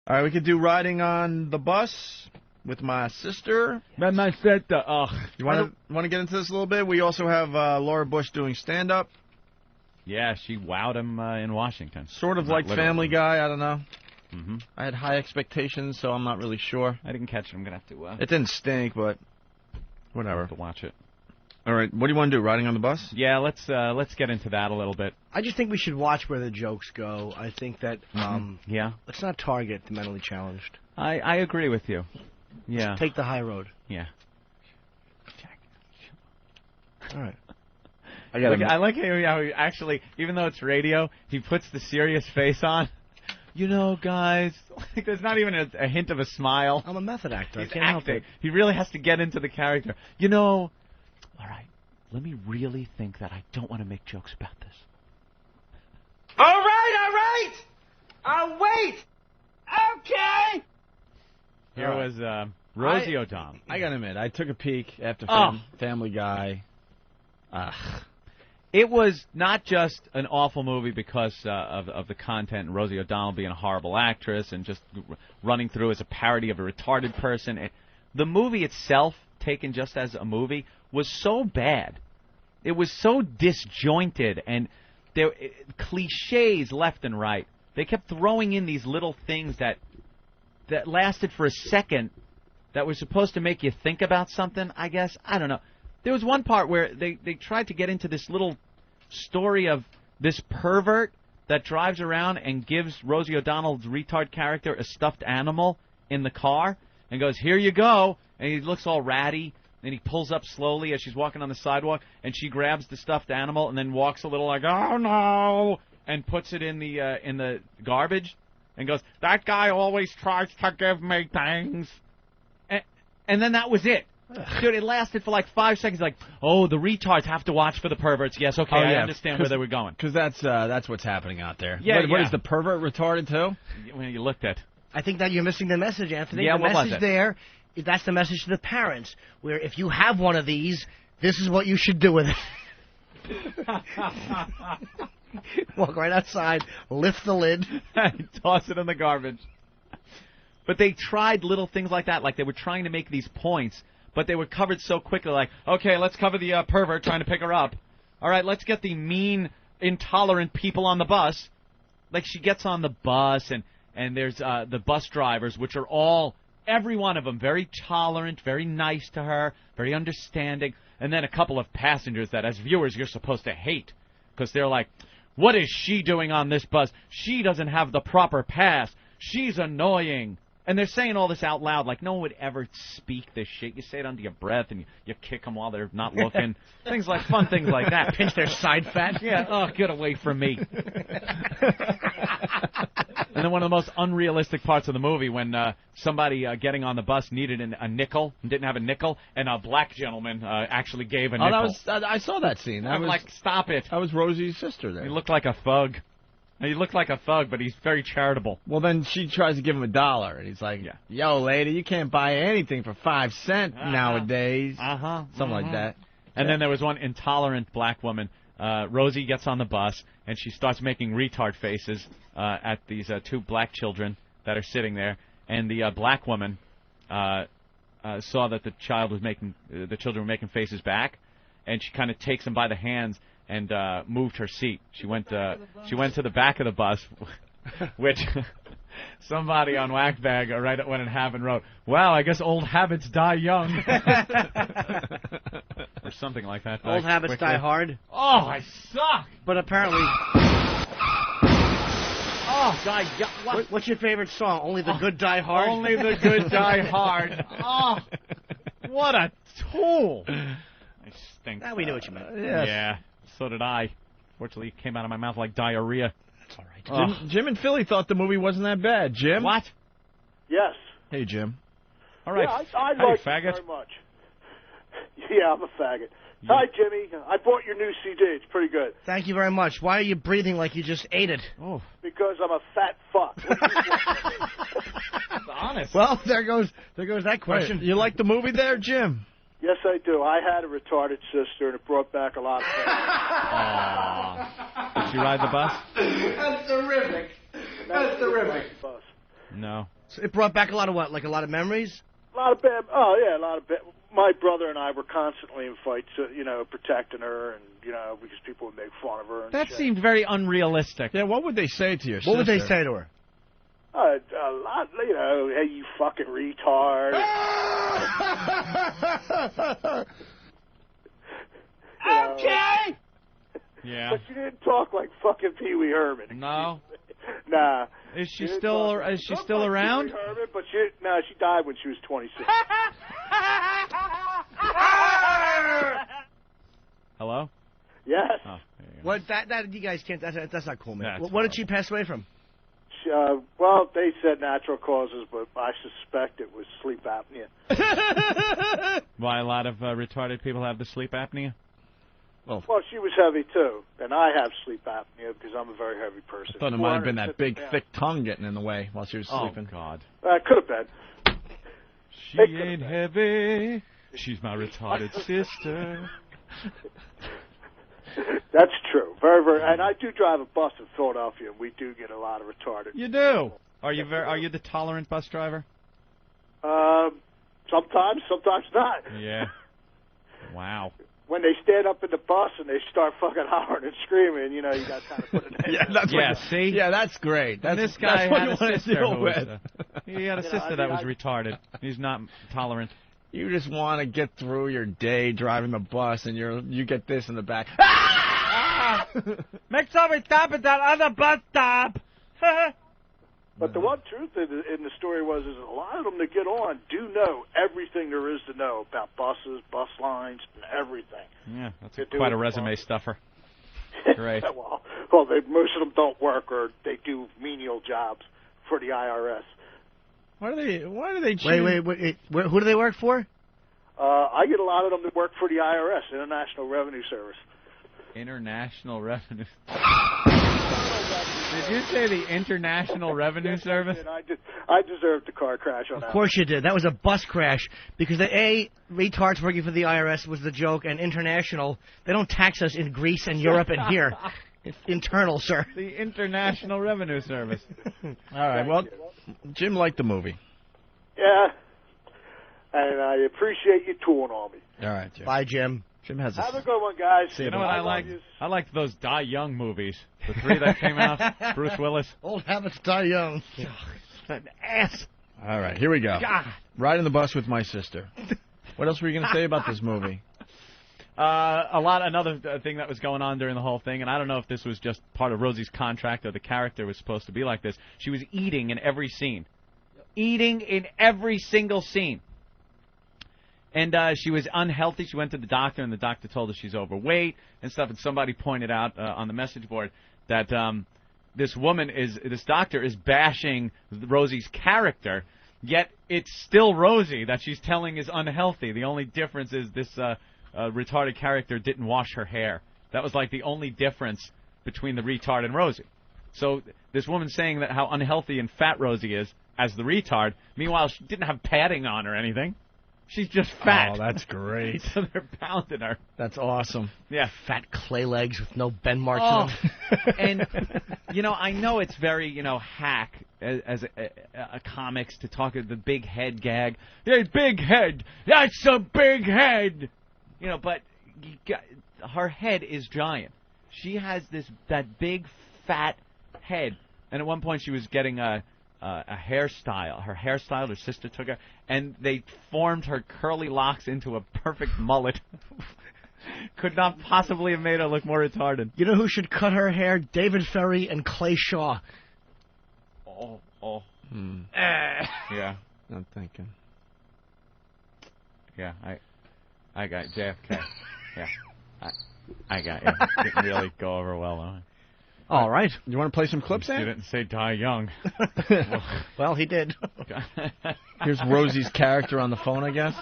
All right, we could do riding on the bus with my sister. My sister. Ugh. You want to get into this a little bit? We also have Laura Bush doing stand-up. Yeah, she wowed him in Washington. Sort of Not like literally. Family Guy. I don't know. Mm-hmm. I had high expectations, so I'm not really sure. I didn't catch it. I'm going to have to... It didn't stink, but whatever. To watch it. All right, what do you want to do, riding on the bus? Yeah, let's get into that a little bit. I just think we should watch where the jokes go. I think that yeah, let's not target the mentally challenged. I agree with you. Yeah, Take the high road. Yeah. All right. I like how he actually, even though it's radio, he puts the serious face on. You know, guys, like, there's not even a hint of a smile. I'm a method actor. He's I can't help it. He really has to get into the character. You know, all right, let me really think that I don't want to make jokes about this. All right. I'll wait. Okay. Here was Rosie O'Donnell. I gotta admit, I took a peek after Family Guy. It was not just an awful movie because of the content and Rosie O'Donnell being a horrible actress and just running through as a parody of a retarded person. The movie itself, taken just as a movie, was so bad. It was so disjointed and there cliches left and right. They kept throwing in these little things that lasted for a second that were supposed to make you think about something, I guess. I don't know. There was one part where they tried to get into this little story of this pervert that drives around and gives Rosie O'Donnell's retard character a stuffed animal in the car and goes, "Here you go." And he looks all ratty, and he pulls up slowly as she's walking on the sidewalk, and she grabs the stuffed animal and then walks a little like, "Oh, no," and puts it in the garbage and goes, "That guy always tries to give me things." And then that was it. Dude, it lasted for like 5 seconds. Like, oh, the retards have to watch for the perverts. Yes, okay, I understand where they were going. Because that's what's happening out there. Yeah, What is the pervert retarded too? When you looked at. I think that you're missing the message, Anthony. Yeah, the what was message it? there, that's the message to the parents, where if you have one of these, this is what you should do with it. Walk right outside, lift the lid, toss it in the garbage. But they tried little things like that, like they were trying to make these points, but they were covered so quickly, like, okay, let's cover the pervert trying to pick her up. All right, let's get the mean, intolerant people on the bus. Like, she gets on the bus, and there's the bus drivers, which are all, every one of them, very tolerant, very nice to her, very understanding, and then a couple of passengers that, as viewers, you're supposed to hate, because they're like, what is she doing on this bus? She doesn't have the proper pass. She's annoying. And they're saying all this out loud, like no one would ever speak this shit. You say it under your breath, and you kick them while they're not looking. Fun things like that. Pinch their side fat. Yeah, oh, get away from me. And then one of the most unrealistic parts of the movie, when somebody getting on the bus needed a nickel and didn't have a nickel, and a black gentleman actually gave a nickel. I saw that scene. I'm like, stop it. That was Rosie's sister there. He looked like a thug. He looked like a thug, but he's very charitable. Well, then she tries to give him $1, and he's like, yo, lady, you can't buy anything for 5 cents nowadays. Something like that. And then there was one intolerant black woman. Rosie gets on the bus, and she starts making retard faces at these 2 black children that are sitting there. And the black woman saw that the children were making faces back, and she kind of takes them by the hands and moved her seat. She went to the back of the bus, which somebody on Whackbag right when it happened wrote, "Well, I guess old habits die young," or something like that. Old habits die hard. Oh, I suck. But apparently, oh God, what's your favorite song? Only the good die hard. Only the good die hard. Oh, what a tool! I stink. We knew what you meant. Yeah. So did I. Fortunately, it came out of my mouth like diarrhea. That's all right. Jim and Philly thought the movie wasn't that bad. Jim? What? Yes. Hey, Jim. All right. Yeah, I like it very much. Yeah, I'm a faggot. Yeah. Hi, Jimmy. I bought your new CD. It's pretty good. Thank you very much. Why are you breathing like you just ate it? Oh. Because I'm a fat fuck. That's honest. Well, there goes that question. Wait, you like the movie there, Jim? Yes, I do. I had a retarded sister, and it brought back a lot of things. Did she ride the bus? That's terrific. That's terrific. Bus. No. So it brought back a lot of what? Like a lot of memories? A lot of bad. Oh yeah, a lot of bad. My brother and I were constantly in fights, protecting her, and because people would make fun of her. And That shit. semed very unrealistic. Yeah, what would they say to your sister? What would they say to her? A lot, hey, you fucking retard. Okay. Yeah. But she didn't talk like fucking Pee Wee Herman. No. Nah. Is she still around? Pee Wee Herman, but she died when she was 26. Hello? Yes. Oh, What that you guys can't. That's not cool, man. That's What did she pass away from? Well, they said natural causes, but I suspect it was sleep apnea. Why a lot of retarded people have the sleep apnea? Well, she was heavy too, and I have sleep apnea because I'm a very heavy person. I thought it might have been that big, thick tongue getting in the way while she was sleeping. Oh, God. Could have been. She ain't heavy. She's my retarded sister. That's true. Very, very. And I do drive a bus in Philadelphia, and we do get a lot of retarded. You do. Are you the tolerant bus driver? Sometimes not. Yeah. Wow. When they stand up in the bus and they start fucking hollering and screaming, you got to kind of put it in. See? Yeah, that's great. This guy had a sister who was, he had a sister that was retarded. He's not tolerant. You just want to get through your day driving the bus, and you get this in the back. Make somebody stop at that other bus stop. But the one truth in the story is a lot of them that get on do know everything there is to know about buses, bus lines, and everything. Yeah, that's quite a resume stuffer. Great. well, most of them don't work, or they do menial jobs for the IRS. Why do they choose? Wait. Who do they work for? I get a lot of them that work for the IRS, International Revenue Service. International Revenue. Did you say the International Revenue Service? I deserved the car crash on that. Of course you did. That was a bus crash because retards working for the IRS was the joke, and international, they don't tax us in Greece and Europe and here. It's internal, sir. The International Revenue Service. All right. Well, Jim liked the movie. Yeah. And I appreciate you tooling on me. All right, Jim. Bye, Jim. Jim has Have a good one, guys. You know what I like? I liked those Die Young movies. The 3 that came out. Bruce Willis. Old habits die young. An ass. All right, here we go. God. Riding the bus with my sister. What else were you going to say about this movie? Another thing that was going on during the whole thing, and I don't know if this was just part of Rosie's contract or the character was supposed to be like this. She was eating in every scene. Eating in every single scene. And she was unhealthy. She went to the doctor, and the doctor told her she's overweight and stuff. And somebody pointed out on the message board that this doctor is bashing Rosie's character, yet it's still Rosie that she's telling is unhealthy. The only difference is this retarded character didn't wash her hair. That was like the only difference between the retard and Rosie. So this woman's saying that how unhealthy and fat Rosie is as the retard. Meanwhile, she didn't have padding on or anything. She's just fat. Oh, that's great. So they're pounding her. That's awesome. Yeah. Fat clay legs with no bend marks on them. And, I know it's very, hack as a comics to talk of the big head gag. Hey, big head. That's a big head. But her head is giant. She has that big, fat head. And at one point she was getting a hairstyle. Her hairstyle, her sister took her, and they formed her curly locks into a perfect mullet. Could not possibly have made her look more retarded. You know who should cut her hair? David Ferry and Clay Shaw. Yeah. I'm thinking. Yeah, I got JFK. Yeah. I got you. Didn't really go over well, though. All right. You want to play some clips, You Ann? didn't say Die Young. Well, he did. Here's Rosie's character on the phone, I guess.